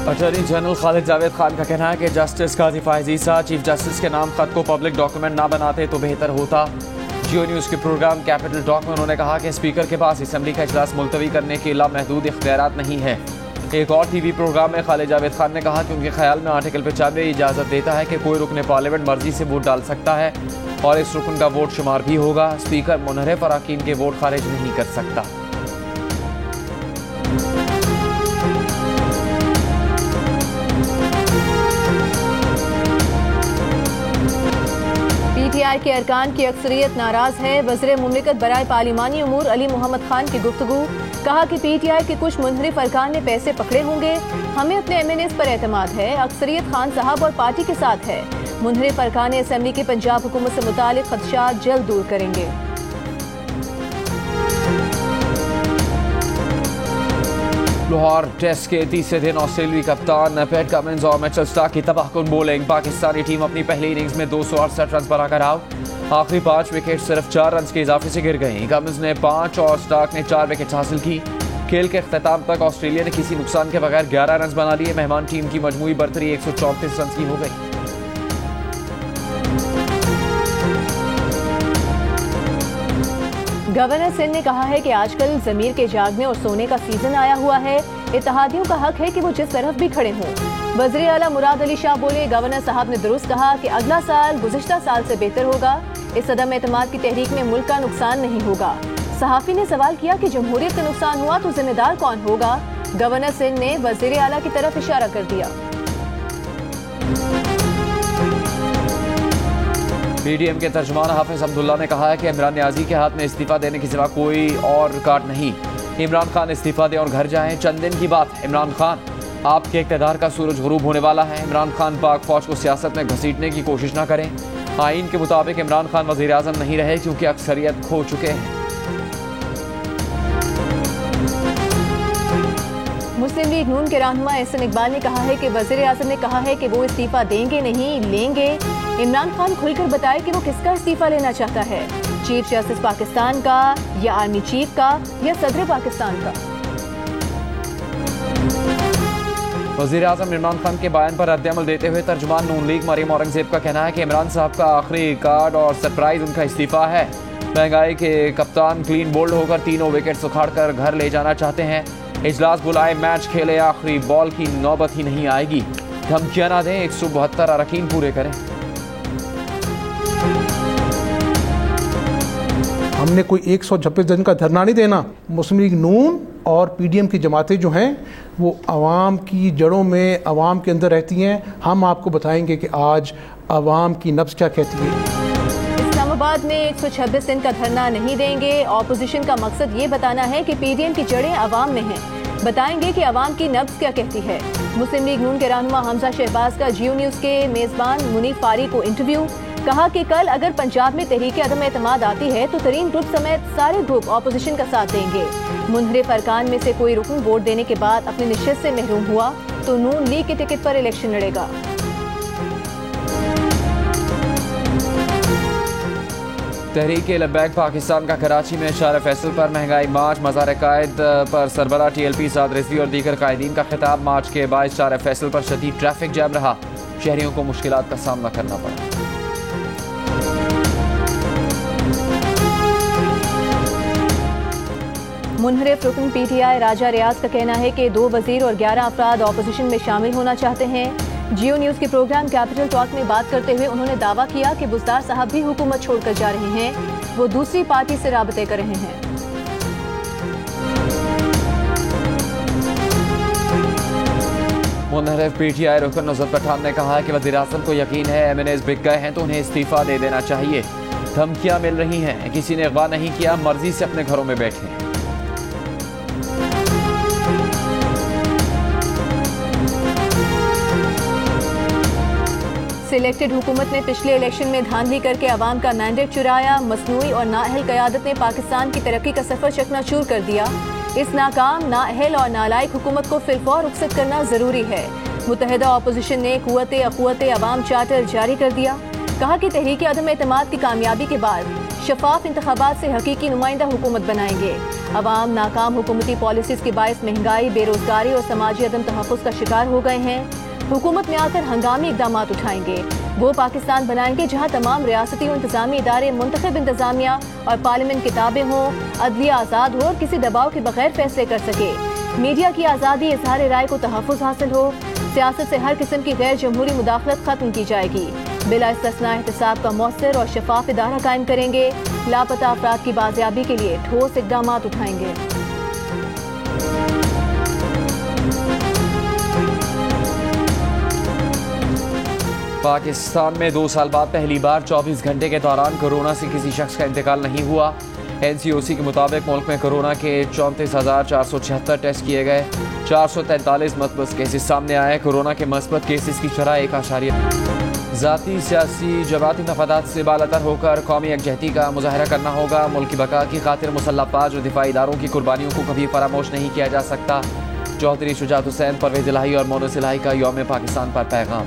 Attorney general Khalid Javed Khan का कहना है कि जस्टिस काजी फायज ईसा चीफ जस्टिस के नाम खत को पब्लिक डॉक्यूमेंट ना बनाते तो बेहतर होता। जियो न्यूज़ के प्रोग्राम कैपिटल टॉक में उन्होंने कहा कि स्पीकर के पास असम्बली का इजलास मुलतवी करने के लामहदूद इख्तियारात नहीं है। एक और टीवी प्रोग्राम में खालिद जावेद खान ने कहा कि उनके ख्याल में आर्टिकल 95 इजाज़त देता है कि कोई रुकन पार्लियामेंट मर्जी से वोट डाल सकता है और इस रुकन का वोट शुमार भी होगा। स्पीकर मुनहरफ अरकान के वोट खारिज नहीं कर सकता। PTI के अरकान की अक्सरियत नाराज है। वज़ीर मुमलिकत बराए पार्लिमानी उमूर अली मोहम्मद खान की गुफ्तगू। कहा कि PTI के कुछ मुनहरिफ अरकान ने पैसे पकड़े होंगे। हमें अपने MNAs पर एतमाद है। अक्सरियत खान साहब और पार्टी के साथ है। मुनहरिफ अरकान असम्बली के पंजाब हुकूमत से मुतालिक खदशात जल्द दूर करेंगे। लाहौर टेस्ट के तीसरे दिन ऑस्ट्रेलियाई कप्तान पैट कमिंस और मिचेल स्टार्क की तबाहकुन बॉलिंग। पाकिस्तानी टीम अपनी पहली इनिंग्स में 268 रन बनाकर आउट। आखिरी 5 विकेट सिर्फ 4 रन के इजाफे से गिर गई। कमिंस ने 5 और स्टार्क ने 4 विकेट हासिल की। खेल के अख्ताम तक ऑस्ट्रेलिया ने किसी नुकसान के बगैर 11 रन बना लिए। मेहमान टीम की मजमूई बरतरी 134 रन की हो गई। गवर्नर सिंध ने कहा है कि आजकल जमीर के जागने और सोने का सीजन आया हुआ है। इत्तेहादियों का हक है कि वो जिस तरफ भी खड़े हों। वज़ीर आला मुराद अली शाह बोले, गवर्नर साहब ने दुरुस्त कहा कि अगला साल गुज़िश्ता साल से बेहतर होगा। इस अदम एतमाद की तहरीक में मुल्क का नुकसान नहीं होगा। सहाफ़ी ने सवाल किया कि जमहूरियत का नुकसान हुआ तो जिम्मेदार कौन होगा। गवर्नर सिंध ने वज़ीर आला की तरफ इशारा कर दिया। PDM के तर्जुमान हाफिज अब्दुल्ला ने कहा है कि इमरान नियाजी के हाथ में इस्तीफा देने के सिवा कोई और कार्ड नहीं। इमरान खान इस्तीफा दें और घर जाएं। चंद दिन की बात है। इमरान खान, आपके इक़्तिदार का सूरज गुरूब होने वाला है। इमरान खान पाक फौज को सियासत में घसीटने की कोशिश न करें। आइन के मुताबिक इमरान खान वज़ीर आज़म नहीं रहे क्योंकि अक्सरियत खो चुके हैं। मुस्लिम लीग नून के रहनुमा एहसन इकबाल ने कहा है कि वज़ीर आज़म ने कहा है कि वो इस्तीफा देंगे नहीं, लेंगे। इमरान खान खुलकर बताए कि वो किसका इस्तीफा लेना चाहता है, चीफ जस्टिस पाकिस्तान का या आर्मी चीफ का या सदर पाकिस्तान का। वज़ीर आज़म इमरान खान के बयान पर रद्द-ए-अमल देते हुए तर्जुमान नून लीग मरियम औरंगज़ेब का कहना है कि इमरान साहब का आखिरी कार्ड और सरप्राइज उनका इस्तीफा है। महंगाई के कप्तान क्लीन बोल्ड होकर तीनों विकेट उखाड़ कर घर ले जाना चाहते हैं। इजलास बुलाए, मैच खेले, आखिरी बॉल की नौबत ही नहीं आएगी। धमकियां ना दें, 172 अरकान पूरे करें। हमने कोई 126 दिन का धरना नहीं देना। मुस्लिम लीग नून और PDM की जमातें जो हैं वो आवाम की जड़ों में, आवाम के अंदर रहती हैं। हम आपको बताएंगे कि आज आवाम की नब्ज़ क्या कहती है। इस्लामाबाद में 126 दिन का धरना नहीं देंगे। ऑपोजिशन का मकसद ये बताना है कि PDM की जड़ें आवाम में हैं। बताएंगे कि आवाम की नब्ज़ क्या कहती है। मुस्लिम लीग नून के रहनुमा हमजा शहबाज का जियो न्यूज़ के मेज़बान मुनीफ फारी को इंटरव्यू। कहा कि कल अगर पंजाब में तहरीक अदम एतमाद आती है तो तरीन ग्रुप समेत सारे ग्रुप ऑपोजिशन का साथ देंगे। मुनहरिफ अरकान में से कोई रुकन वोट देने के बाद अपनी निश्चित से महरूम हुआ तो नून लीग के टिकट पर इलेक्शन लड़ेगा। तहरीक लब्बैक पाकिस्तान का कराची में शार फैसल पर महंगाई मार्च। मज़ार कायद पर सरबरा TLP साद रिजवी और दीगर कायदीन का खिताब। मार्च के बाद शार फैसल पर शदीद ट्रैफिक जैम रहा। शहरियों को मुश्किलात का सामना करना पड़ा। मुनहरिफ रुकन PTI राजा रियाज का कहना है कि 2 वज़ीर और 11 अफराद ऑपोजिशन में शामिल होना चाहते हैं। जियो न्यूज़ के प्रोग्राम कैपिटल टॉक में बात करते हुए उन्होंने दावा किया कि बुज़दार साहब भी हुकूमत छोड़कर जा रहे हैं। वो दूसरी पार्टी से राबते कर रहे हैं। मुनहरिफ PTI रुकन नुसरत पठान ने कहा कि वज़ीर आज़म को यकीन है MNAs बिक गए हैं तो उन्हें इस्तीफा दे देना चाहिए। धमकियां मिल रही हैं, किसी ने अगवा नहीं किया, मर्जी से अपने घरों में बैठे। सिलेक्टेड हुकूमत ने पिछले इलेक्शन में धांधली करके अवाम का मैंडेट चुराया। मसनूई और नाअहल क़यादत ने पाकिस्तान की तरक्की का सफ़र चकनाचूर कर दिया। इस नाकाम, नाअहल और नालायक हुकूमत को फिलफौर रुखसत करना ज़रूरी है। मुत्तहिदा अपोजिशन ने क़ुव्वत-ए अवाम चार्टर जारी कर दिया। कहा कि तहरीक अदम एतमाद की कामयाबी के बाद शफाफ इंतखाबात से हकीकी नुमाइंदा हुकूमत बनाएंगे। अवाम नाकाम हुकूमती पॉलिसीज के बायस महंगाई, बेरोजगारी और समाजी अदम तहफ़्फ़ुज़ का शिकार हो गए हैं। हुकूमत में आकर हंगामी इक़दाम उठाएंगे। वो पाकिस्तान बनाएंगे जहाँ तमाम रियासती और इंतजामी इदारे मुंतखब इंतजामिया और पार्लियामेंट के ताबे हों, अदलिया आज़ाद हो और किसी दबाव के बगैर फैसले कर सके, मीडिया की आज़ादी, इज़हार राय को तहफ़्फ़ुज़ हासिल हो, सियासत से हर किस्म की गैर जमहूरी मुदाखलत खत्म की जाएगी। बिला इस्तिस्ना एहतसाब का मौसर और शफाफ इदारा कायम करेंगे। लापता अफराद की बाजियाबी के लिए ठोस इक़दाम उठाएंगे। पाकिस्तान में 2 साल बाद पहली बार 24 घंटे के दौरान कोरोना से किसी शख्स का इंतकाल नहीं हुआ। NCOC के मुताबिक मुल्क में कोरोना के 34,476 टेस्ट किए गए। 443 मस्बत केसेस सामने आए। कोरोना के मस्बत केसेस की शरह 1 ज़ाती सियासी जमाती मफादात से बालातर होकर कौमी यकजहती का मुजाहरा करना होगा। मुल्क की बका की खातिर मुसल्लह अफवाज और दिफाई इदारों की कुर्बानियों को कभी फरामोश नहीं किया जा सकता। चौधरी शुजात हुसैन, परवेज इलाही और मोनस इलाही का यौम पाकिस्तान पर पैगाम।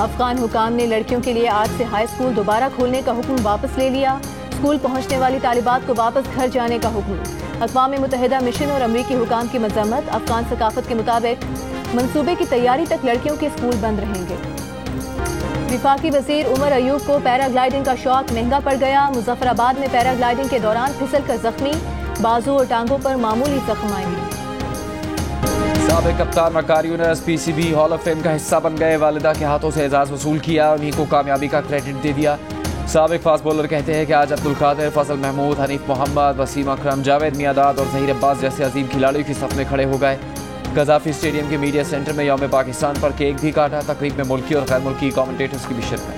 अफगान हुकाम ने लड़कियों के लिए आज से हाई स्कूल दोबारा खोलने का हुक्म वापस ले लिया। स्कूल पहुंचने वाली तालिबात को वापस घर जाने का हुक्म। अक़वाम मुत्तहिदा मिशन और अमरीकी हुकाम की मज़म्मत। अफगान सकाफत के मुताबिक मंसूबे की तैयारी तक लड़कियों के स्कूल बंद रहेंगे। विफाकी वज़ीर उमर अयूब को पैराग्लाइडिंग का शौक महंगा पड़ गया। मुजफ्फराबाद में पैराग्लाइडिंग के दौरान फिसल कर जख्मी, बाजू और टांगों पर मामूली जख्म आए। साबिक कप्तान Waqar Younis PCB hall of fame का हिस्सा बन गए। वालिदा के हाथों से एजाज़ वसूल किया, उन्हीं को कामयाबी का क्रेडिट दे दिया। साबिक फास्ट बॉलर कहते हैं कि आज अब्दुल कादिर, फजल महमूद, हनीफ मोहम्मद, वसीम अकरम, जावेद मियादाद और ज़हीर अब्बास जैसे अजीम खिलाड़ियों की सफ में खड़े हो गए। गजाफी स्टेडियम के मीडिया सेंटर में यौम पाकिस्तान पर केक भी काटा। तकरीब में मुल्की और गैर मुल्की कमेंटेटर्स की भी शिरकत।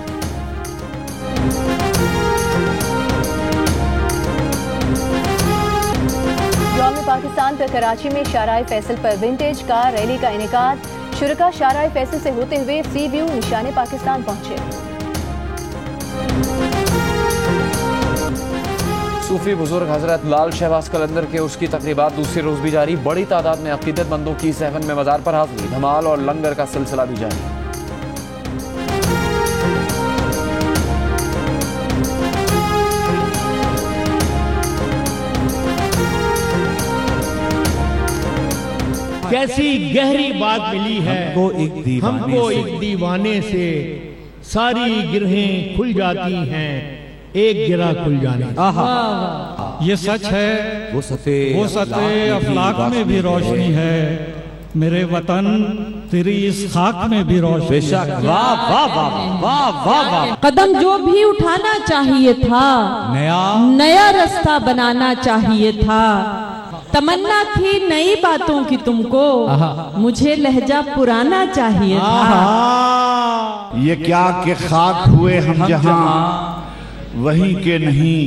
यौम पाकिस्तान पर कराची में शाराए फैसल पर विंटेज कार रैली का इनेकाद। शुरका शाराए फैसल से होते हुए सी व्यू निशाने पाकिस्तान पहुंचे। सूफी बुजुर्ग हजरत लाल शहबाज कलंदर के उसकी तकरीबात दूसरे रोज भी जारी। बड़ी तादाद में अकीदतमंदों की सहवन में मज़ार पर हाजिरी। धमाल और लंगर का सिलसिला भी जारी। कैसी गहरी बात मिली है हमको एक दीवाने से। सारी गिरहें खुल जाती हैं एक गिरा खुल जाने। ये सच है, वो सते अफलाक में भी रोशनी है। मेरे वतन तेरी इस खाक में भी रोशनी। वाह वाह वाह वाह वाह वाह। कदम जो भी उठाना चाहिए था, नया रास्ता बनाना चाहिए था। तमन्ना थी नई बातों की तुमको, मुझे लहजा पुराना चाहिए था। ये क्या कि खाक हुए हम जहां वहीं के नहीं,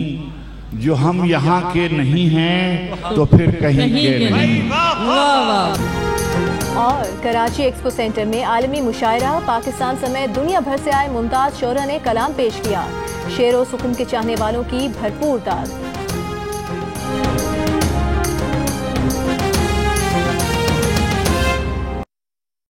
जो हम यहाँ के नहीं हैं तो फिर कहीं के नहीं। और कराची एक्सपो सेंटर में आलमी मुशायरा। पाकिस्तान समेत दुनिया भर से आए मुमताज शोरा ने कलाम पेश किया। शेर व सुकून के चाहने वालों की भरपूर तादाद।